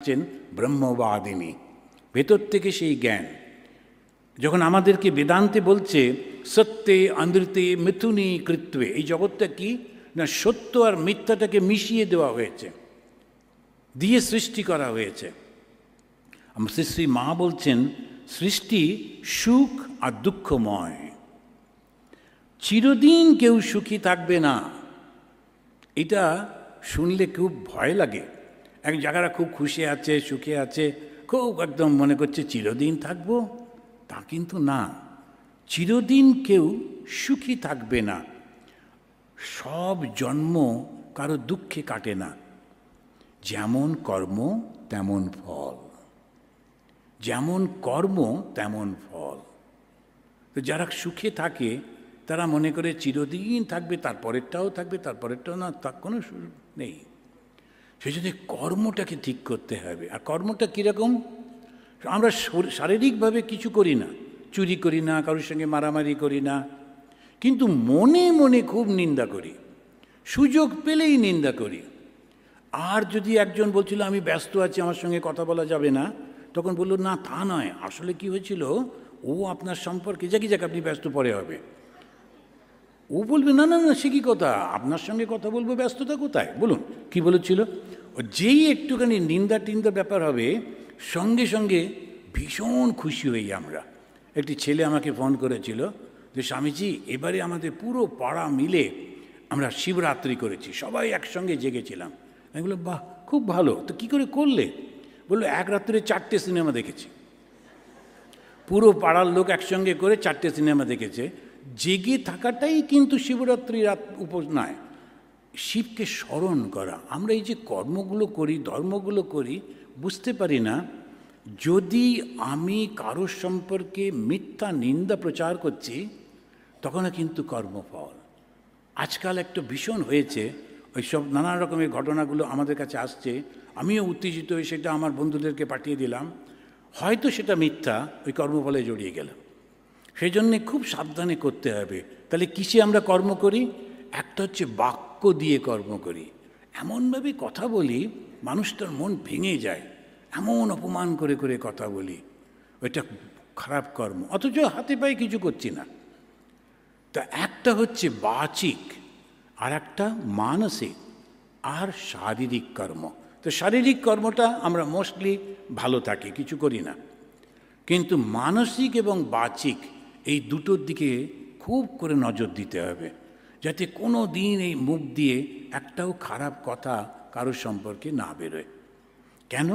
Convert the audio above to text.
হচ্ছেন ব্রহ্মবাদিনী, ভেতর থেকে সেই জ্ঞান। যখন আমাদেরকে বেদান্তে বলছে সত্যে অনৃতে মিথুনি কৃত্বে, এই জগৎটা কি না সত্য আর মিথ্যাটাকে মিশিয়ে দেওয়া হয়েছে, দিয়ে সৃষ্টি করা হয়েছে। আমার শ্রী শ্রী মা বলছেন সৃষ্টি সুখ আর দুঃখময়, চিরদিন কেউ সুখী থাকবে না। এটা শুনলে খুব ভয় লাগে। এক জায়গাটা খুব খুশি আছে, সুখে আছে, খুব একদম মনে করছে চিরদিন থাকবো, তা কিন্তু না। চিরদিন কেউ সুখী থাকবে না। সব জন্ম কারো দুঃখে কাটে না। যেমন কর্ম তেমন ফল, যেমন কর্ম তেমন ফল। তো যারা সুখে থাকে তারা মনে করে চিরদিন থাকবে, তারপরেরটাও থাকবে, তারপরেরটাও না, তার কোনো নেই। সেই জন্য কর্মটাকে ঠিক করতে হবে। আর কর্মটা কীরকম? আমরা শারীরিকভাবে কিছু করি না, চুরি করি না, কারোর সঙ্গে মারামারি করি না, কিন্তু মনে মনে খুব নিন্দা করি, সুযোগ পেলেই নিন্দা করি। আর যদি একজন বলছিল আমি ব্যস্ত আছি, আমার সঙ্গে কথা বলা যাবে না, তখন বললো না তা নয়, আসলে কি হয়েছিল, ও আপনার সম্পর্কে যাক আপনি ব্যস্ত পরে হবে। ও বলবে না না না, সে কী কথা, আপনার সঙ্গে কথা বলবো, ব্যস্ততা কোথায়, বলুন কি বলেছিল। যেই একটুখানি নিন্দা টিন্দা ব্যাপার হবে, সঙ্গে সঙ্গে ভীষণ খুশি হই আমরা। একটি ছেলে আমাকে ফোন করেছিল যে স্বামীজি এবারে আমাদের পুরো পাড়া মিলে আমরা শিবরাত্রি করেছি, সবাই একসঙ্গে জেগেছিলাম। আমি বললাম বাহ, খুব ভালো, তো কী করে করলে? বললো এক রাত্রে 4টে সিনেমা দেখেছি। পুরো পাড়ার লোক একসঙ্গে করে 4টে সিনেমা দেখেছে। জেগে থাকাটাই কিন্তু শিবরাত্রি রাত উপোস নয়, শিবকে স্মরণ করা। আমরা এই যে কর্মগুলো করি, ধর্মগুলো করি, বুঝতে পারি না। যদি আমি কারোর সম্পর্কে মিথ্যা নিন্দা প্রচার করছি, তখনও কিন্তু কর্মফল। আজকাল একটা ভীষণ হয়েছে, ওইসব নানা রকমের ঘটনাগুলো আমাদের কাছে আসছে, আমিও উত্তেজিত হয়ে সেটা আমার বন্ধুদেরকে পাঠিয়ে দিলাম। হয়তো সেটা মিথ্যা, ওই কর্মফলে জড়িয়ে গেলাম। সেই জন্যে খুব সাবধানে করতে হবে। তাহলে কিসে আমরা কর্ম করি? একটা হচ্ছে বাক্য দিয়ে কর্ম করি, এমনভাবে কথা বলি মানুষটার মন ভেঙে যায়, এমন অপমান করে করে কথা বলি, ওইটা খারাপ কর্ম, অথচ হাতে পায়ে কিছু করছি না। তা একটা হচ্ছে বাচিক, আর একটা মানসিক, আর শারীরিক কর্ম। তো শারীরিক কর্মটা আমরা মোস্টলি ভালো থাকি, কিছু করি না, কিন্তু মানসিক এবং বাচিক এই দুটোর দিকে খুব করে নজর দিতে হবে, যাতে কোনো দিন এই মুখ দিয়ে একটাও খারাপ কথা কারোর সম্পর্কে না বেরোয়। কেন?